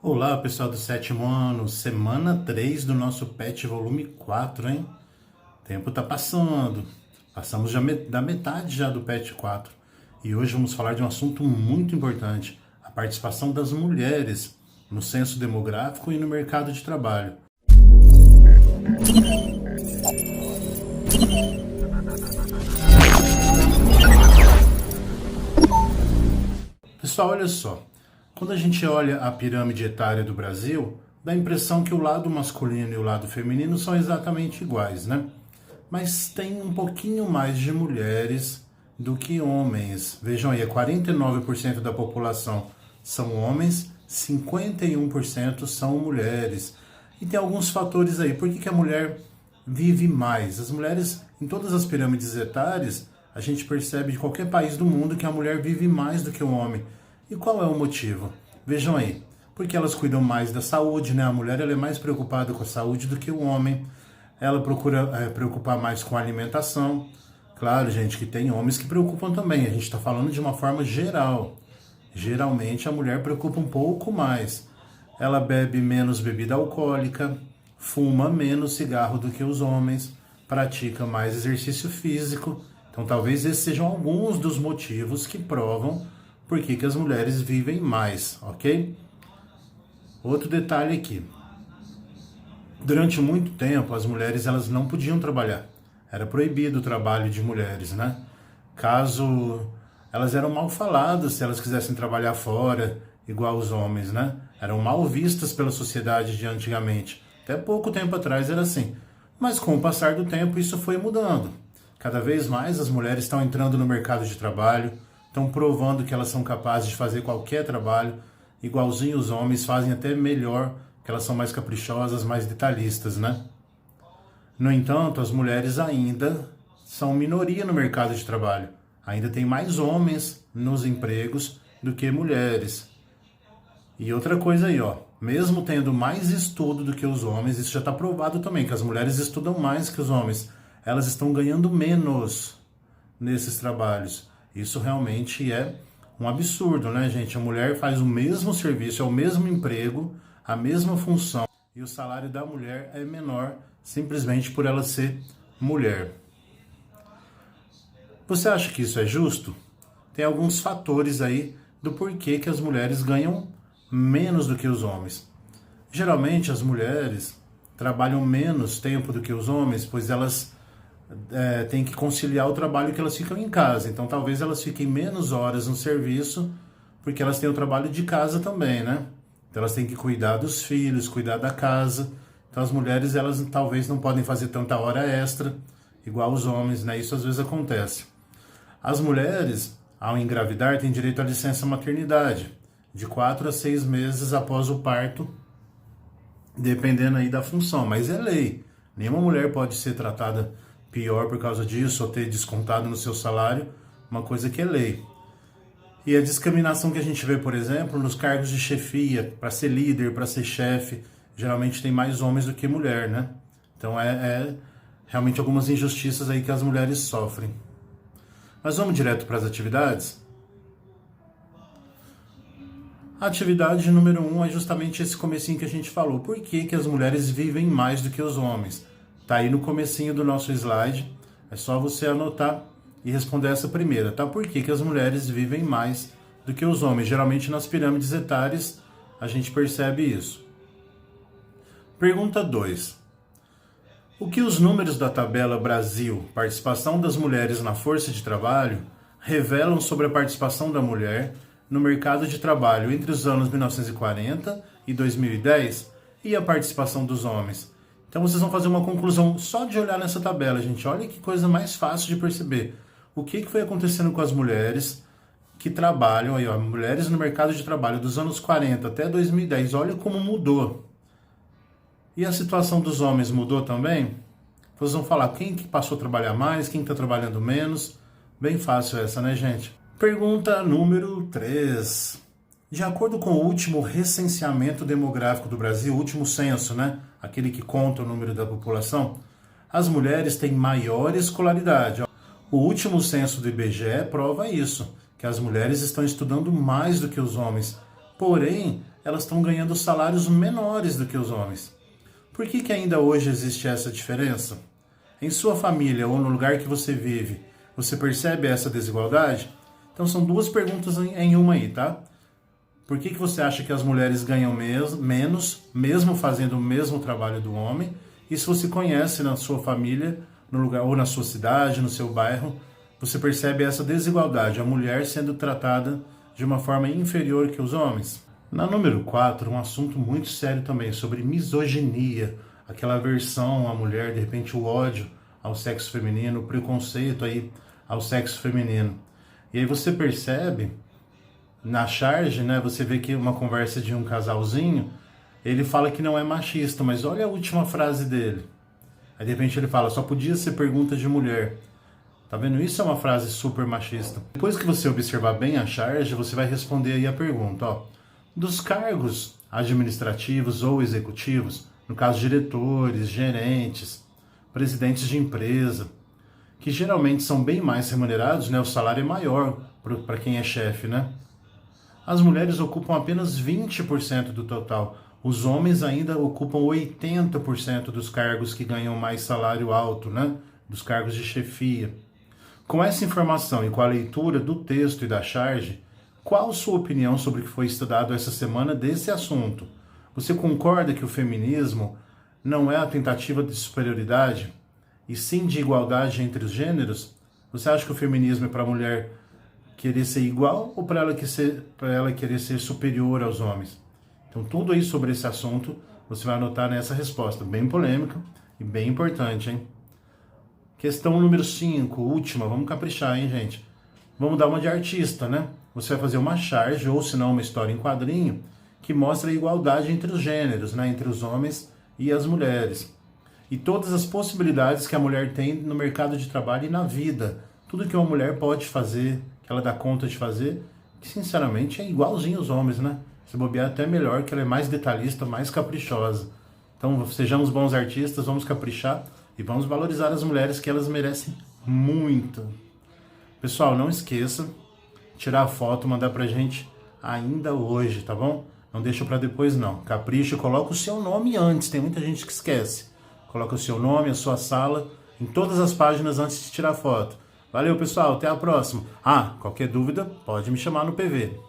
Olá, pessoal do sétimo ano, semana 3 do nosso PET volume 4, hein? O tempo tá passando, passamos já da metade já do PET 4 e hoje vamos falar de um assunto muito importante, a participação das mulheres no censo demográfico e no mercado de trabalho. Pessoal, olha só. Quando a gente olha a pirâmide etária do Brasil, dá a impressão que o lado masculino e o lado feminino são exatamente iguais, né? Mas tem um pouquinho mais de mulheres do que homens. Vejam aí, 49% da população são homens, 51% são mulheres. E tem alguns fatores aí. Por que a mulher vive mais? As mulheres, em todas as pirâmides etárias, a gente percebe de qualquer país do mundo que a mulher vive mais do que o homem. E qual é o motivo? Vejam aí, porque elas cuidam mais da saúde, né? A mulher ela é mais preocupada com a saúde do que o homem. Ela procura preocupar mais com a alimentação. Claro, gente, que tem homens que preocupam também. A gente está falando de uma forma geral. Geralmente a mulher preocupa um pouco mais. Ela bebe menos bebida alcoólica, fuma menos cigarro do que os homens, pratica mais exercício físico. Então talvez esses sejam alguns dos motivos que provam por que as mulheres vivem mais, ok? Outro detalhe aqui. Durante muito tempo, as mulheres elas não podiam trabalhar. Era proibido o trabalho de mulheres, né? Caso elas eram mal faladas se elas quisessem trabalhar fora, igual os homens, né? Eram mal vistas pela sociedade de antigamente. Até pouco tempo atrás era assim. Mas com o passar do tempo, isso foi mudando. Cada vez mais as mulheres estão entrando no mercado de trabalho, estão provando que elas são capazes de fazer qualquer trabalho, igualzinho os homens, fazem até melhor, que elas são mais caprichosas, mais detalhistas, né? No entanto, as mulheres ainda são minoria no mercado de trabalho. Ainda tem mais homens nos empregos do que mulheres. E outra coisa aí, ó, mesmo tendo mais estudo do que os homens, isso já está provado também, que as mulheres estudam mais que os homens. Elas estão ganhando menos nesses trabalhos. Isso realmente é um absurdo, né, gente? A mulher faz o mesmo serviço, é o mesmo emprego, a mesma função, e o salário da mulher é menor simplesmente por ela ser mulher. Você acha que isso é justo? Tem alguns fatores aí do porquê que as mulheres ganham menos do que os homens. Geralmente as mulheres trabalham menos tempo do que os homens, pois elas tem que conciliar o trabalho que elas ficam em casa. Então talvez elas fiquem menos horas no serviço, porque elas têm o trabalho de casa também, né? Então elas têm que cuidar dos filhos, cuidar da casa. Então as mulheres, elas talvez não podem fazer tanta hora extra, igual os homens, né? Isso às vezes acontece. As mulheres, ao engravidar, têm direito à licença maternidade, de 4 a 6 meses após o parto, dependendo aí da função, mas é lei. Nenhuma mulher pode ser tratada pior por causa disso, ou ter descontado no seu salário, uma coisa que é lei. E a discriminação que a gente vê, por exemplo, nos cargos de chefia, para ser líder, para ser chefe, geralmente tem mais homens do que mulher, né? Então é realmente algumas injustiças aí que as mulheres sofrem. Mas vamos direto para as atividades? A atividade número 1 é justamente esse comecinho que a gente falou. Por que as mulheres vivem mais do que os homens? Tá aí no comecinho do nosso slide, é só você anotar e responder essa primeira, tá? Por que as mulheres vivem mais do que os homens? Geralmente nas pirâmides etárias a gente percebe isso. Pergunta 2. O que os números da tabela Brasil, participação das mulheres na força de trabalho, revelam sobre a participação da mulher no mercado de trabalho entre os anos 1940 e 2010 e a participação dos homens? Então vocês vão fazer uma conclusão só de olhar nessa tabela, gente. Olha que coisa mais fácil de perceber. O que foi acontecendo com as mulheres que trabalham aí, ó, mulheres no mercado de trabalho dos anos 40 até 2010. Olha como mudou. E a situação dos homens mudou também? Vocês vão falar quem que passou a trabalhar mais, quem está trabalhando menos. Bem fácil essa, né, gente? Pergunta número 3. De acordo com o último recenseamento demográfico do Brasil, o último censo, né? Aquele que conta o número da população, as mulheres têm maior escolaridade. O último censo do IBGE prova isso, que as mulheres estão estudando mais do que os homens. Porém, elas estão ganhando salários menores do que os homens. Por que ainda hoje existe essa diferença? Em sua família ou no lugar que você vive, você percebe essa desigualdade? Então são duas perguntas em uma aí, tá? Por que você acha que as mulheres ganham menos, mesmo fazendo o mesmo trabalho do homem? E se você conhece na sua família, no lugar ou na sua cidade, no seu bairro, você percebe essa desigualdade, a mulher sendo tratada de uma forma inferior que os homens? Na número 4, um assunto muito sério também, sobre misoginia, aquela aversão à mulher, de repente o ódio ao sexo feminino, o preconceito aí ao sexo feminino. E aí você percebe, na charge, né, você vê que uma conversa de um casalzinho, ele fala que não é machista, mas olha a última frase dele. Aí de repente ele fala, só podia ser pergunta de mulher. Tá vendo? Isso é uma frase super machista. Depois que você observar bem a charge, você vai responder aí a pergunta, ó. Dos cargos administrativos ou executivos, no caso diretores, gerentes, presidentes de empresa, que geralmente são bem mais remunerados, né? O salário é maior para quem é chefe, né? As mulheres ocupam apenas 20% do total. Os homens ainda ocupam 80% dos cargos que ganham mais salário alto, né? Dos cargos de chefia. Com essa informação e com a leitura do texto e da charge, qual sua opinião sobre o que foi estudado essa semana desse assunto? Você concorda que o feminismo não é a tentativa de superioridade, e sim de igualdade entre os gêneros? Você acha que o feminismo é para a mulher querer ser igual ou para ela querer ser superior aos homens? Então tudo aí sobre esse assunto você vai anotar nessa resposta, bem polêmica e bem importante, hein? Questão número 5, última, vamos caprichar, hein, gente? Vamos dar uma de artista, né? Você vai fazer uma charge, ou se não uma história em quadrinho, que mostra a igualdade entre os gêneros, né? Entre os homens e as mulheres. E todas as possibilidades que a mulher tem no mercado de trabalho e na vida. Tudo que uma mulher pode fazer, que ela dá conta de fazer, que sinceramente é igualzinho aos homens, né? Se bobear até melhor, que ela é mais detalhista, mais caprichosa. Então sejamos bons artistas, vamos caprichar e vamos valorizar as mulheres, que elas merecem muito. Pessoal, não esqueça, tirar a foto, mandar pra gente ainda hoje, tá bom? Não deixa pra depois não. Capricha e coloca o seu nome antes, tem muita gente que esquece. Coloca o seu nome, a sua sala, em todas as páginas antes de tirar a foto. Valeu, pessoal, até a próxima. Ah, qualquer dúvida, pode me chamar no PV.